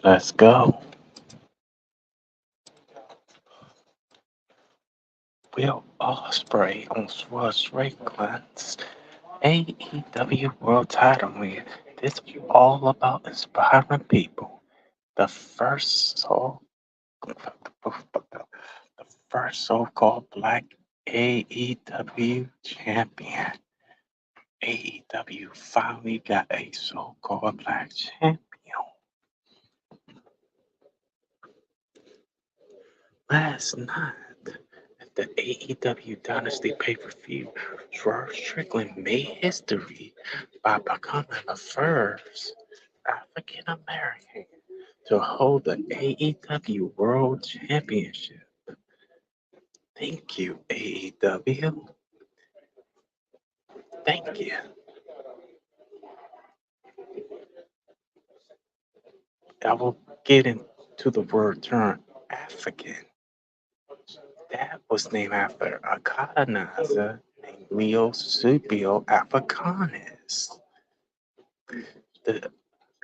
Let's go. Will Ospreay on Swerve's AEW World Title win. This is all about inspiring people. The first so the first so-called black AEW champion. AEW finally got a so-called black champion. Last night at the AEW Dynasty pay-per-view, Swerve Strickland made history by becoming the first African American to hold the AEW World Championship. Thank you, AEW. Thank you. I will get into the word term African. That was named after a colonizer named Leo Supio Africanus. The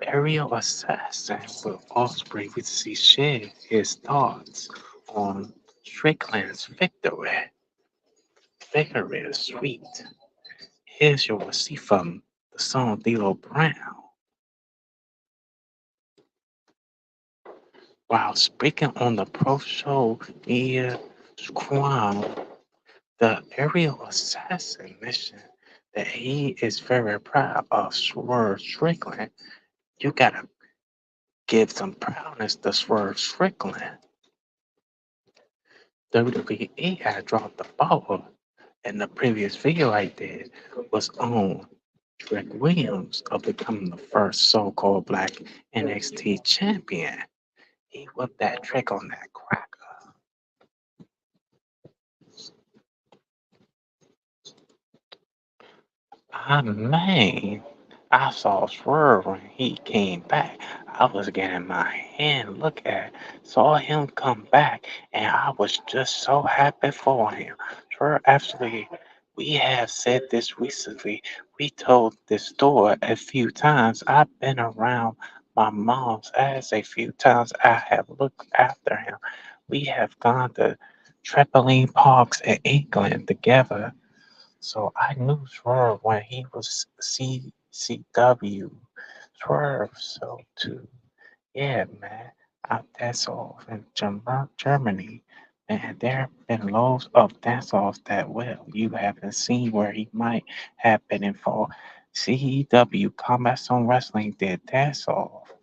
aerial assassin will Osprey would see share his thoughts on Strickland's victory. Victory is sweet. Here's your receipt from the song D'Lo Brown. While speaking on the pro show media Scrum, the aerial assassin mentioned that he is very proud of Swerve Strickland. You gotta give some proudness to Swerve Strickland. WWE had dropped the ball, and the previous video I did was on Trick Williams of becoming the first so-called black NXT champion. He whipped that trick on that cracker. I mean, I saw Swerve when he came back. I was getting my hand look at, saw him come back, and I was just so happy for him. Swerve actually, we have said this recently. We told this story a few times. I've been around my mom's ass a few times. I have looked after him. We have gone to trampoline parks in England together, so I knew Swerve when he was CCW Swerve. So too, yeah, man. Dance off in Germany, and there have been loads of dance offs that well you haven't seen where he might have been involved. CEW Combat Zone Wrestling did dance off,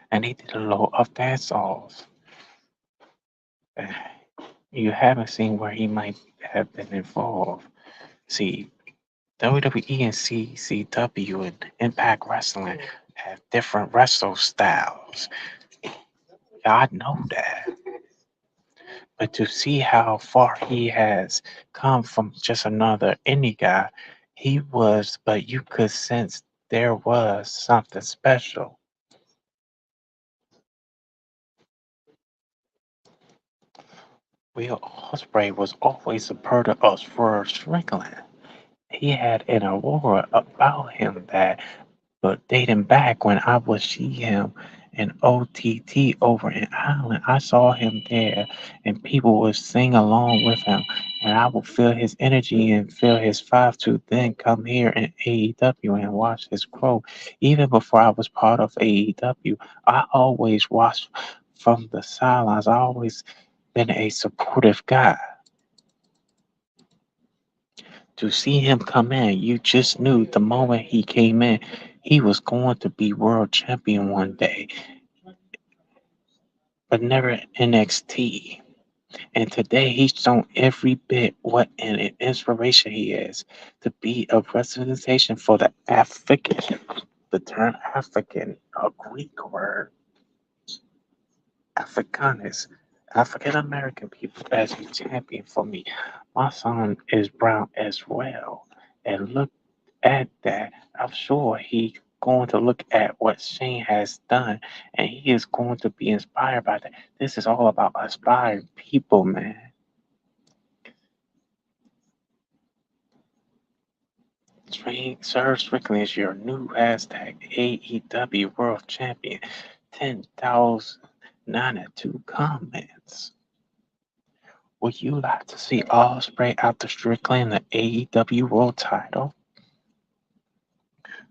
and he did a lot of dance offs. You haven't seen where he might have been involved. See, WWE and CCW and Impact Wrestling have different wrestle styles. I know that. But to see how far he has come from just another indie guy, but you could sense there was something special. Will Ospreay was always a part of us for Strickland. He had an aura about him that but dating back when I would see him in OTT over in Ireland, I saw him there and people would sing along with him. And I would feel his energy and feel his vibe to then come here in AEW and watch his growth. Even before I was part of AEW, I always watched from the sidelines. I always been a supportive guy. To see him come in, you just knew the moment he came in, he was going to be world champion one day, but never NXT. And today he's shown every bit what an inspiration he is to be a representation for the African, the term African, a Greek word, Africanus, African American people as a champion for me. My son is brown as well. And look at that, I'm sure he's going to look at what Shane has done and he is going to be inspired by that. This is all about inspiring people, man. Sir Strickland is your new hashtag AEW World Champion. 10,092 comments. Would you like to see Osprey after Strickland the AEW World title?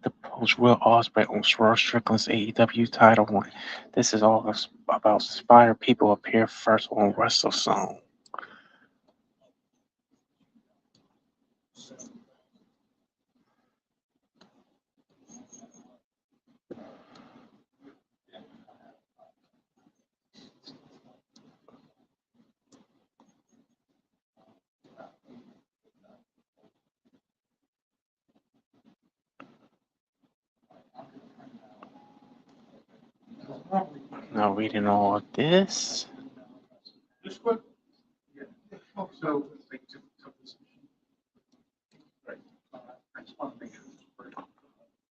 The post Will Osprey on Swerve Strickland's AEW title one. This is all about inspired people appear first on WrestleZone. Now reading all of this.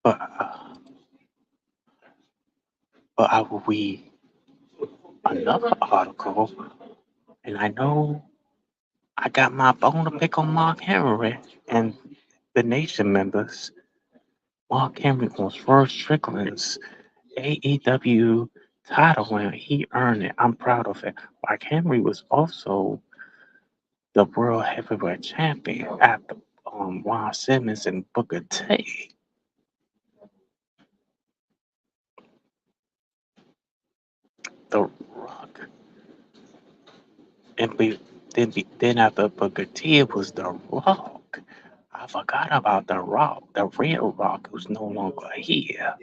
But I will read another article, and I know I got my bone to pick on Mark Henry and the Nation members. Mark Henry on Swerve Strickland's AEW title when he earned it. I'm proud of it. Mark Henry was also the World Heavyweight Champion after Ron Simmons and Booker T. The Rock. And then after Booker T, it was The Rock. I forgot about The Rock, the real Rock, who's no longer here.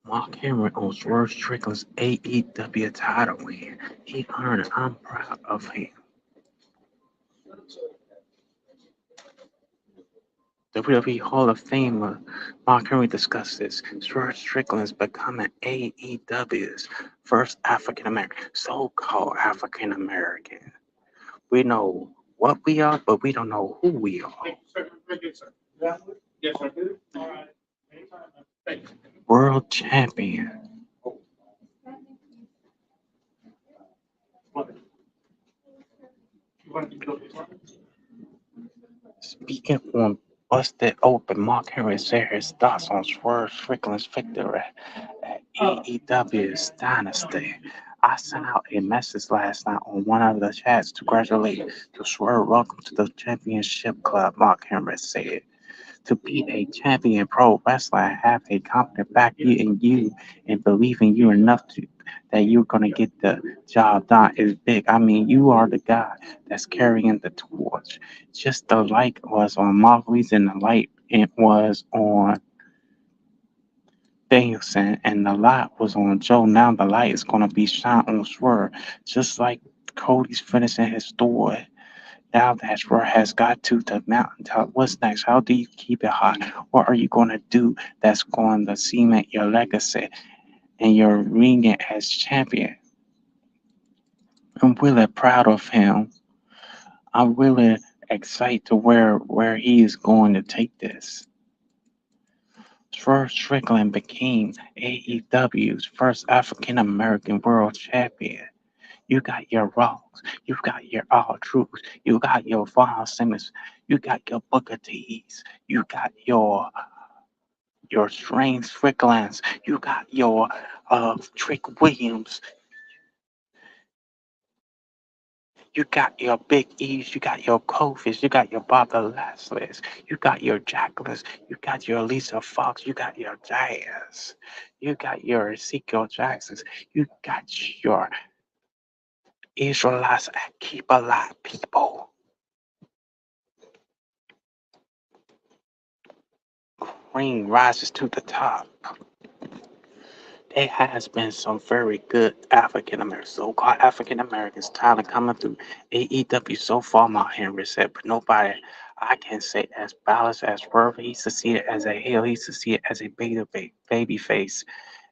Mark Henry on Swerve Strickland's AEW title win. He earned it. I'm proud of him. WWE Hall of Famer Mark Henry discusses Swerve Strickland's becoming AEW's first African American, so-called African American. We know what we are, but we don't know who we are. World champion. Speaking on Busted Open, Mark Henry shared his thoughts on Swerve Strickland's victory at AEW's Dynasty. I sent out a message last night on one of the chats to congratulate to Swerve. Welcome to the Championship Club, Mark Henry said. To be a champion pro wrestler and have a company back you in you and believe in you enough to that you're gonna get the job done is big. I mean, you are the guy that's carrying the torch. Just the light was on Margulies and the light it was on Danielson and the light was on Joe. Now the light is gonna be shine on Swerve. Just like Cody's finishing his story. Now that Swerve has got to the mountaintop, what's next? How do you keep it hot? What are you going to do that's going to cement your legacy and your ringing as champion? I'm really proud of him. I'm really excited to where he is going to take this. Swerve Strickland became AEW's first African American world champion. You got your Rocks, you got your All Troops, you got your Von Simmons, you got your Booker T's, you got your Strange Stricklands, you got your Trick Williams, you got your Big E's, you got your Kofi's, you got your Bobby Lashley's, you got your Jacqueline's, you got your Lisa Fox, you got your Jazz, you got your Ezekiel Jackson's, you got your Israelites and keep alive people. Green rises to the top. There has been some very good African Americans, so-called African Americans, talent coming through AEW so far. My Henry said, but nobody I can say as balanced as Swerve. He succeeded as a heel. He succeeded as a baby face.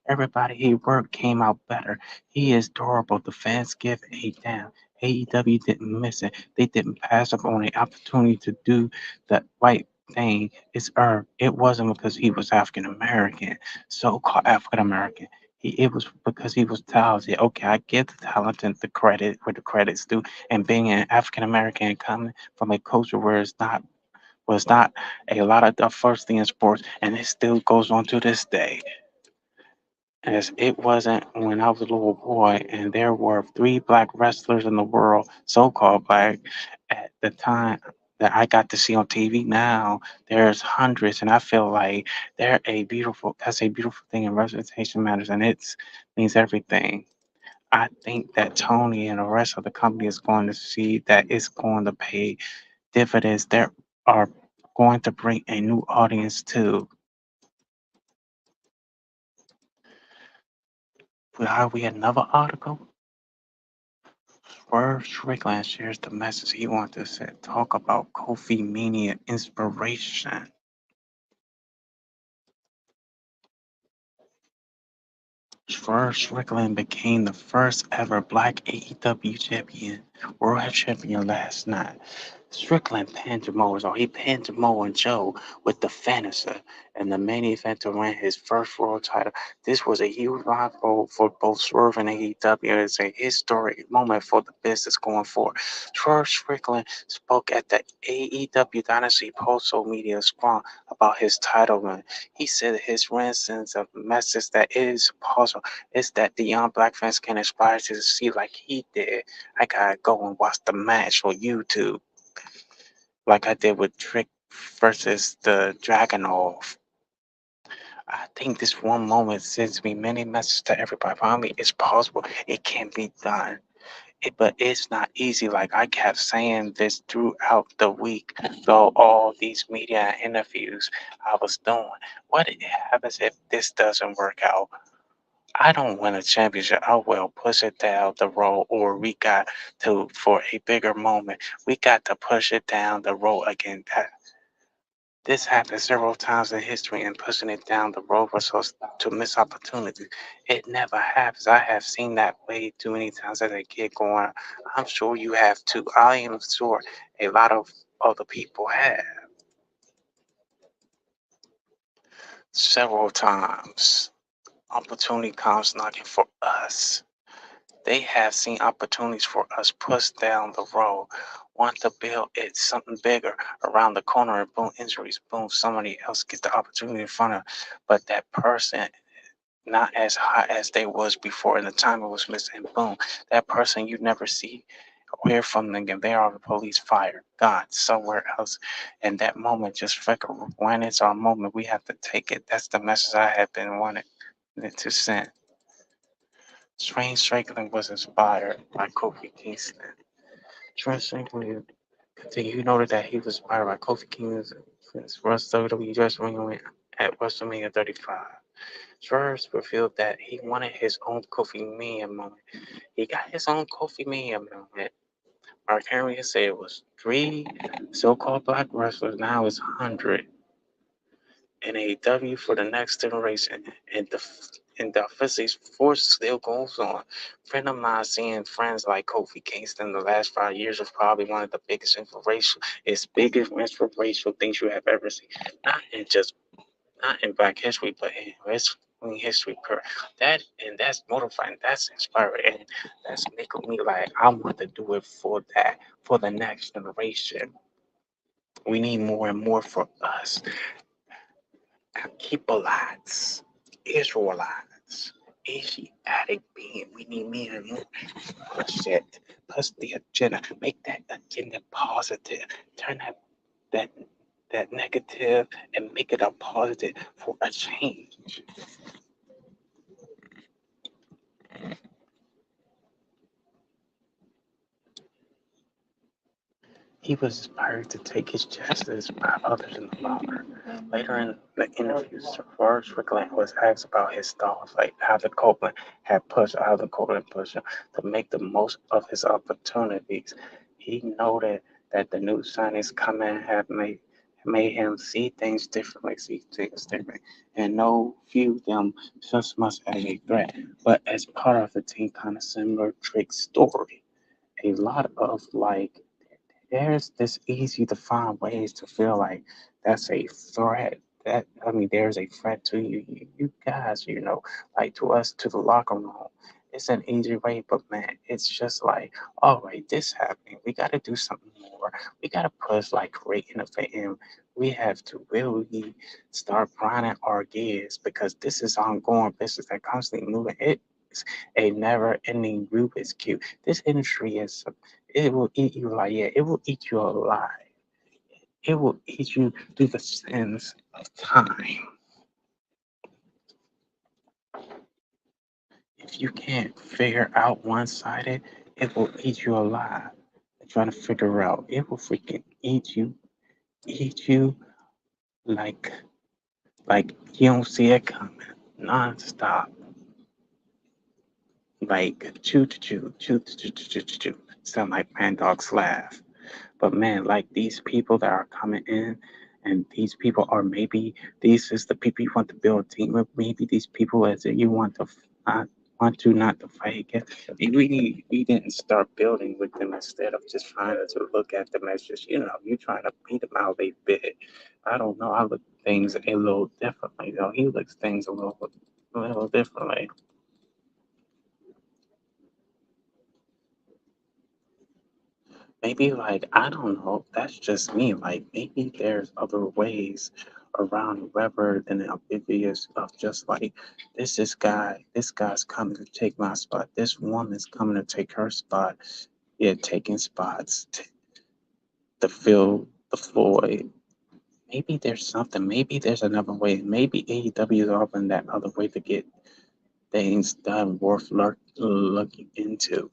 Everybody he worked came out better. He is durable. The fans give a damn. AEW didn't miss it. They didn't pass up on the opportunity to do the right thing. It's earned. It wasn't because he was African American, so-called African American. It was because he was talented. Okay, I give the talent and the credit where the credit's due. And being an African American coming from a culture where it's not was not a lot of the first thing in sports, and it still goes on to this day. As it wasn't when I was a little boy, and there were three black wrestlers in the world, so-called black, at the time that I got to see on TV. Now there's hundreds, and I feel like they're a beautiful. That's a beautiful thing, and representation matters, and it means everything. I think that Tony and the rest of the company is going to see that it's going to pay dividends. They are going to bring a new audience too. Have we another article? Swerve Strickland shares the message he wants to say, talk about Kofi Mania inspiration. Swerve Strickland became the first ever black AEW champion, world champion last night. Strickland pinned Samoa, or he pinned Samoa Joe with the finisher in the main event to win his first world title. This was a huge rival for both Swerve and AEW. It's a historic moment for the business going forward. Swerve Strickland spoke at the AEW Dynasty Postal Media Scrum about his title win. He said his win sends a message that it is possible. It's that the young black fans can aspire to see like he did. I gotta go and watch the match on YouTube like I did with Trick versus the Dragonov. I think this one moment sends me many messages to everybody around me. It's possible. It can be done. But it's not easy. Like I kept saying this throughout the week, though all these media interviews I was doing. What happens if this doesn't work out? I don't win a championship. I will push it down the road, or we got to for a bigger moment. We got to push it down the road again. This happened several times in history, and pushing it down the road was so to miss opportunities. It never happens. I have seen that way too many times as a kid going. I'm sure you have too. I am sure a lot of other people have several times. Opportunity comes knocking for us. They have seen opportunities for us pushed down the road. Want to build it something bigger around the corner and boom, injuries, boom, somebody else gets the opportunity in front of, but that person not as high as they was before in the time it was missing, boom, that person you never see or hear from them again. They are the police fired, God, somewhere else. And that moment just flicker. When it's our moment, we have to take it. That's the message I have been wanting to send. Strange Strickland was inspired by Kofi Kingston. Strange Strickland continued. He noted that he was inspired by Kofi Kingston's first WWE wrestling win at WrestleMania 35. Swerve revealed that he wanted his own Kofi Mania moment. He got his own Kofi Mania moment. Mark Henry said it was three so-called black wrestlers. Now it's 100 in AEW for the next generation, and the physics force still goes on. Friend of mine seeing friends like Kofi Kingston the last 5 years was probably one of the biggest inspirational things you have ever seen. Not in Black history, but in wrestling history. That's motivating. That's inspiring, and that's making me like I want to do it for that for the next generation. We need more and more for us. Keepalites, Israelites, Asiatic being. We need more and more. Push it. Push the agenda. Make that agenda positive. Turn that that negative and make it a positive for a change. He was inspired to take his chances by others in the locker. Later in the interview, Swerve Strickland was asked about his thoughts, like how the Copeland had pushed, how the Copeland pushed him to make the most of his opportunities. He noted that the new signings coming have made him see things differently, and no few of them just much as a threat, but as part of the team kind of similar trick story. A lot of there's this easy to find ways to feel like that's a threat. that I mean, there's a threat to you guys, like to us, to the locker room. It's an easy way, but man, it's just like, all right, this happening. We got to do something more. We got to push like great innovating. We have to really start grinding our gears because this is ongoing business that constantly moving. It's a never-ending Rubik's cube. This industry is, it will eat you like, yeah, it will eat you alive. It will eat you through the sins of time. If you can't figure out one sided, it will eat you alive. Trying to figure out, it will freaking eat you like like you don't see it coming, nonstop. Like chew. Sound like man dogs laugh. But man, like these people that are coming in, and these people are maybe these is the people you want to build a team with. Maybe these people as you want to not not to fight against. We didn't start building with them instead of just trying to look at them as just you trying to beat them how they fit. I don't know. I look at things a little differently though. He looks things a little differently. Maybe like I don't know. That's just me. Like maybe there's other ways around Weber than the obvious of just like this guy's coming to take my spot. This woman's coming to take her spot. Yeah, taking spots to fill the void. Maybe there's something. Maybe there's another way. Maybe AEW is offering that other way to get things done worth looking into.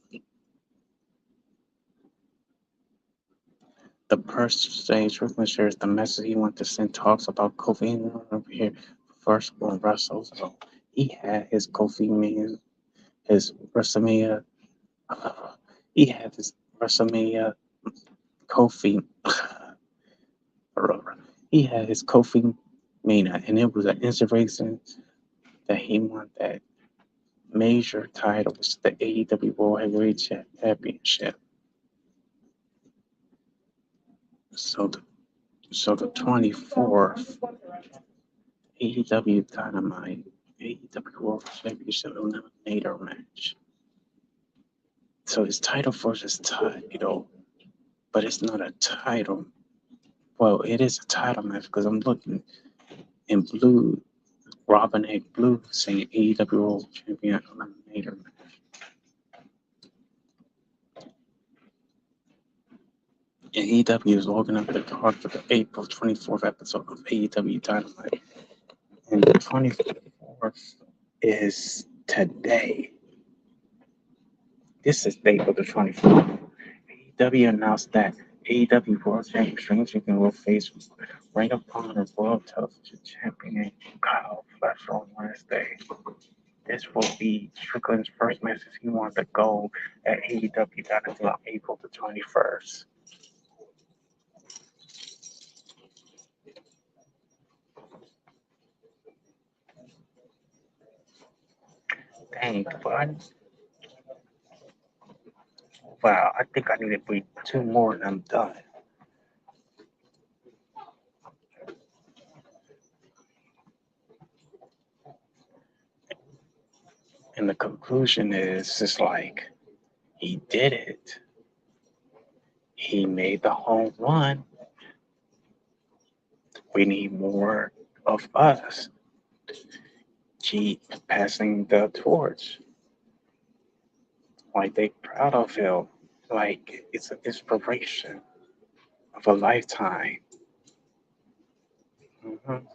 The purse stage Strickland shares the message he wants to send talks about Kofi over here first on Russell. So he had his Kofi man, his WrestleMania, uh, he had his WrestleMania Kofi, he had his Kofi Mania, and it was an inspiration that he won that major title, which is the AEW World Heavyweight Championship. So the 24th AEW Dynamite, AEW World Championship Eliminator match. So his title versus title, but it's not a title. Well, it is a title match because I'm looking in blue, Robin Egg Blue saying AEW World Champion Eliminator match. And AEW is logging up the card for the April 24th episode of AEW Dynamite. And the 24th is today. This is April the 24th. AEW announced that AEW World Champion will face Ring of Honor World Television Champion Kyle Fletcher on Wednesday. This will be Strickland's first match as he won the gold at AEW down until April the 21st. Dang, bud. Wow, I think I need to breathe two more and I'm done. And the conclusion is just like, he did it. He made the home run. We need more of us. Keep passing the torch. Like they proud of him. Like it's an inspiration of a lifetime. Mhm.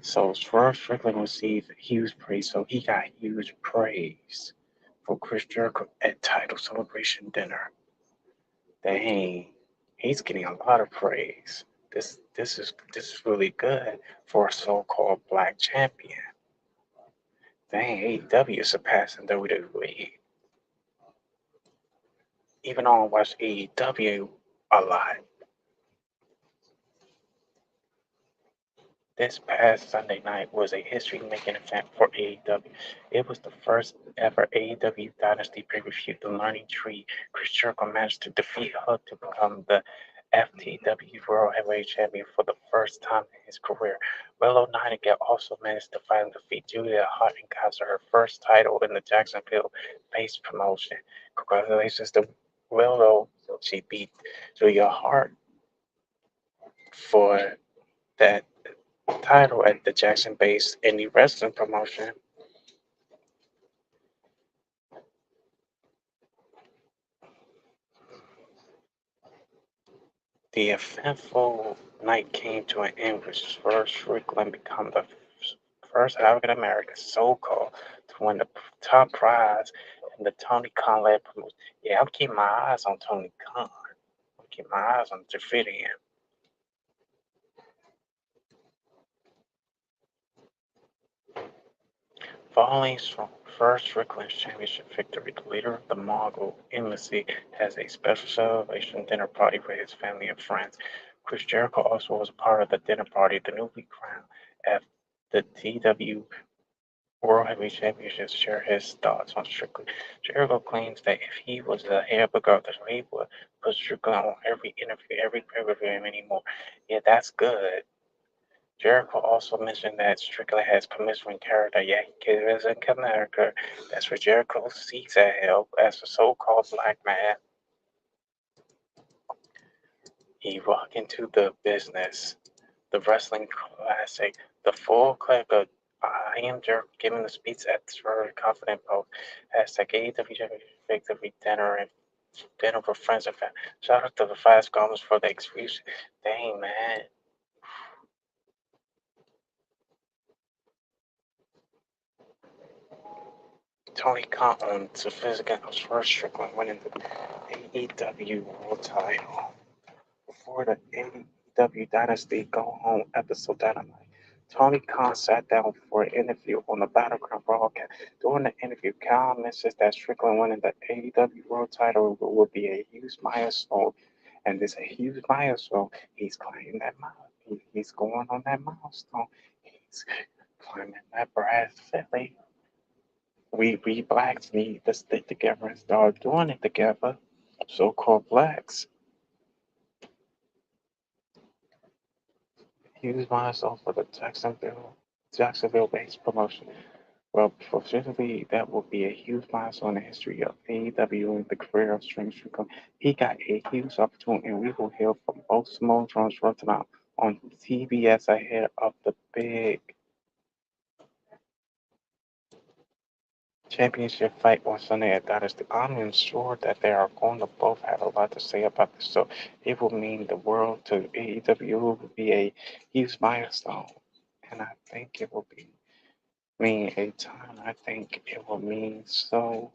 So Swerve Strickland received huge praise. So he got huge praise for Chris Jericho at title celebration dinner. Dang, he's getting a lot of praise. This is really good for a so-called black champion. Dang, AEW is surpassing WWE. Even though I watch AEW a lot, This past Sunday night was a history-making event for AEW. It was the first ever AEW Dynasty pay-per-view. The Learning Tree, Chris Jericho managed to defeat Hook to become the FTW World Heavyweight Champion for the first time in his career. Willow Nightingale also managed to finally defeat Julia Hart and capture her first title in the Jacksonville-based promotion. Congratulations to Willow. She beat Julia Hart for that title at the Jackson-based indie wrestling promotion. The eventful night came to an end with Swerve Strickland become the first African American so-called to win the top prize in the Tony Khan led promotion. Yeah, I'm keeping my eyes on Tony Khan. I'm keeping my eyes on defeating him. Following first Strickland's championship victory, the leader of the Mongol embassy has a special celebration dinner party for his family and friends. Chris Jericho also was a part of the dinner party. The newly crowned at the TW World Heavyweight Championship share his thoughts on Strickland. Jericho claims that if he was the head regardless, he would put Strickland on every interview, every pay-per-view anymore. Yeah, that's good. Jericho also mentioned that Strickland has charisma character, yet he lives in America. That's where Jericho seeks at help as a so-called black man. He walked into the business, the wrestling classic, the full clip of I am Jericho giving the speech at Swerve Confident Post. Hashtag AEW Championship Victory Dinner and dinner for friends and family. Shout out to the Fast Garments for the exclusion. Dang, man. Tony Khan on Sophisticated first Strickland winning the AEW World title. Before the AEW Dynasty Go Home episode Dynamite, Tony Khan sat down for an interview on the Battleground broadcast. During the interview, Khan mentions that Strickland winning the AEW World title will be a huge milestone. And this a huge milestone. He's climbing that milestone. He's going on that milestone. He's climbing that brass Philly. We blacks need to stick together and start doing it together. So-called blacks. Huge milestone for the Jacksonville-based promotion. Well, professionally, that will be a huge milestone in the history of AEW and the career of Strange Strickland. He got a huge opportunity, and we will hear from both Simone Jones Rotterdam on TBS ahead of the big championship fight on Sunday at Dynasty. I'm sure that they are going to both have a lot to say about this, so it will mean the world to AEW. It will be a huge milestone, and I think it will mean a time. I think it will mean so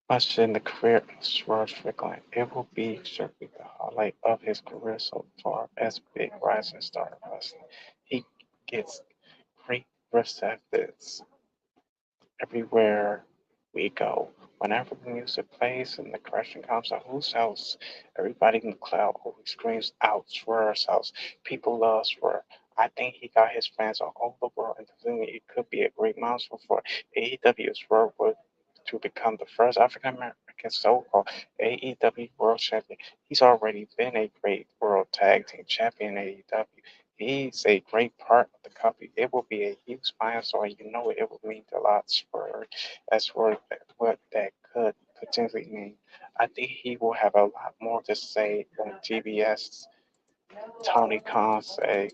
much in the career of Swerve Strickland. It will be certainly the highlight of his career so far as big rising star of wrestling. He gets great receptors everywhere we go. Whenever the music plays and the question comes out, whose house? Everybody in the crowd always screams out Swerve's house. People love Swerve. I think he got his fans all over the world, and presumably it could be a great milestone for AEW. Swerve would to become the first African American so-called AEW World Champion. He's already been a great World Tag Team Champion in AEW. He's a great part of the company. It will be a huge milestone. You know it will mean a lot for as for what that could potentially mean. I think he will have a lot more to say on TBS. Tony Khan say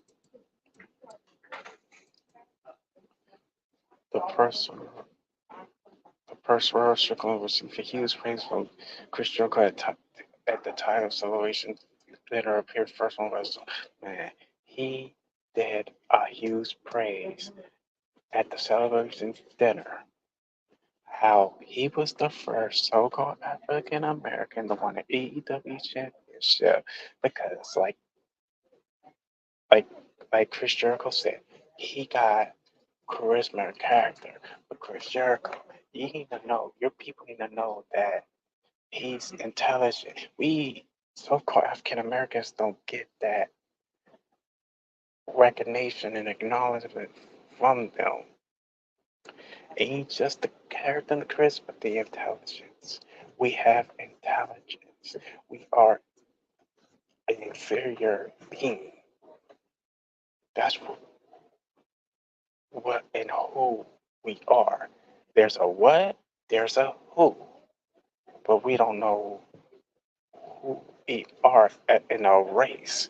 the person the first Royal Strickland received a huge praise from Chris Jericho at the title celebration dinner appeared first on Wrestle. Man, he did a huge praise at the celebration dinner how he was the first so-called African American to win an AEW championship because like like Chris Jericho said, he got charisma and character. But Chris Jericho, you need to know, your people need to know that he's intelligent. We so-called African Americans don't get that recognition and acknowledgement from them. Ain't just the character and the charisma, but the intelligence. We have intelligence. We are an inferior being. That's what and who we are. There's a what, there's a who, but we don't know who we are in a race.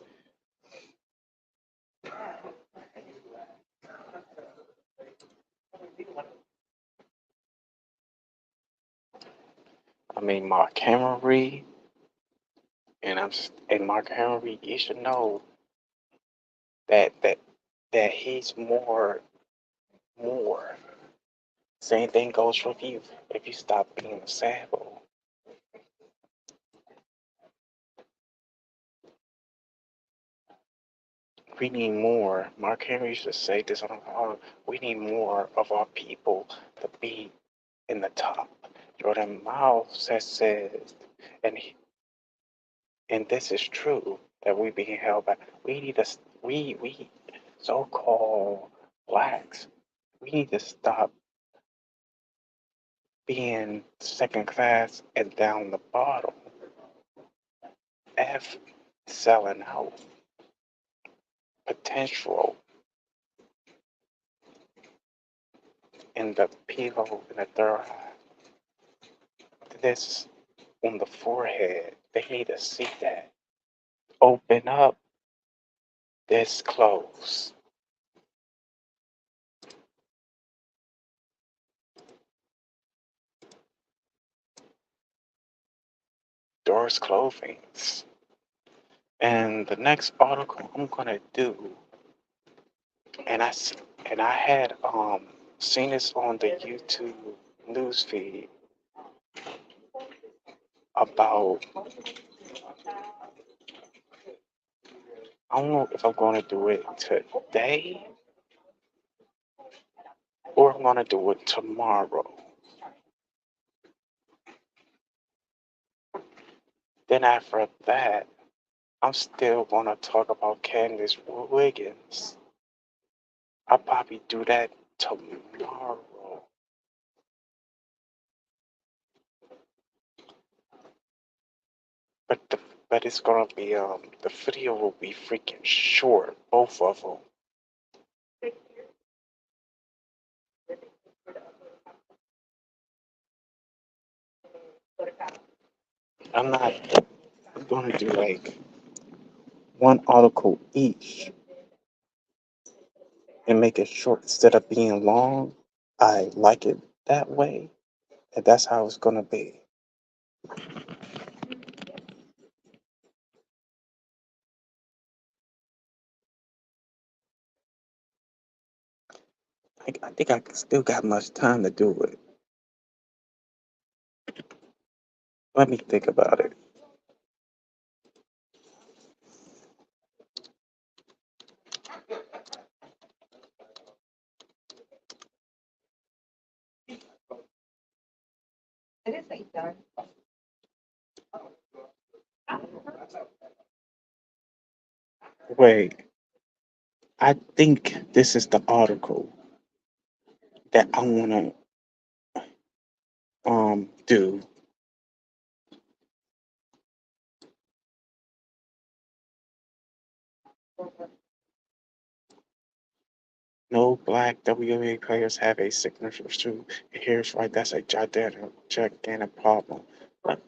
I mean, Mark Henry, and Mark Henry, you should know that he's more. Same thing goes with you. If you stop being a sample, we need more. Mark Henry used to say this on we need more of our people to be in the top. Jordan Miles has said, and and this is true that we being held back. We need to we so-called blacks. We need to stop being second class and down the bottom. F selling out potential in the pillow in the third eye. This on the forehead. They need to see that. Open up. This close. Doors closings. And the next article I'm gonna do, and I had seen this on the YouTube news feed about, I don't know if I'm gonna do it today or I'm gonna do it tomorrow. Then after that, I'm still gonna talk about Candace Wiggins. I'll probably do that tomorrow. But but it's gonna be the video will be freaking short, both of them. I'm not. I'm gonna do like one article each and make it short instead of being long. I like it that way, and that's how it's gonna be. I think I still got much time to do it. Let me think about it. Wait, I think this is the article that I wanna do. No black WNBA players have a signature shoe. Here's right, that's a gigantic problem. Let,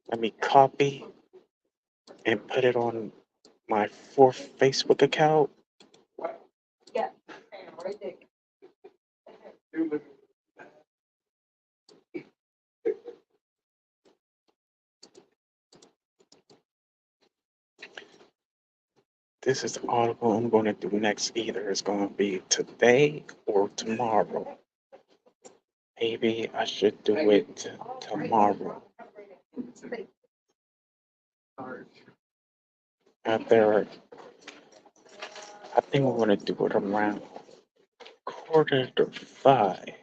let me copy and put it on my fourth Facebook account. This is the article I'm going to do next. Either it's going to be today or tomorrow. Maybe I should do it tomorrow. After, I think we're going to do it around 4:45.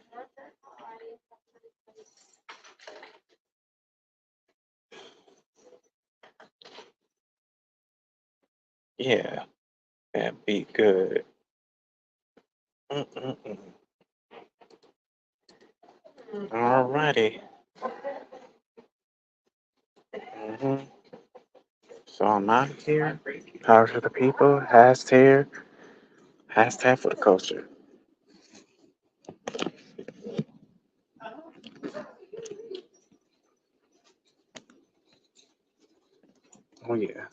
Yeah, That be good. Mm-mm-mm. Alrighty. Mm-hmm. So I'm out here. Power to the people. Hashtag. Hashtag for the culture. Oh yeah.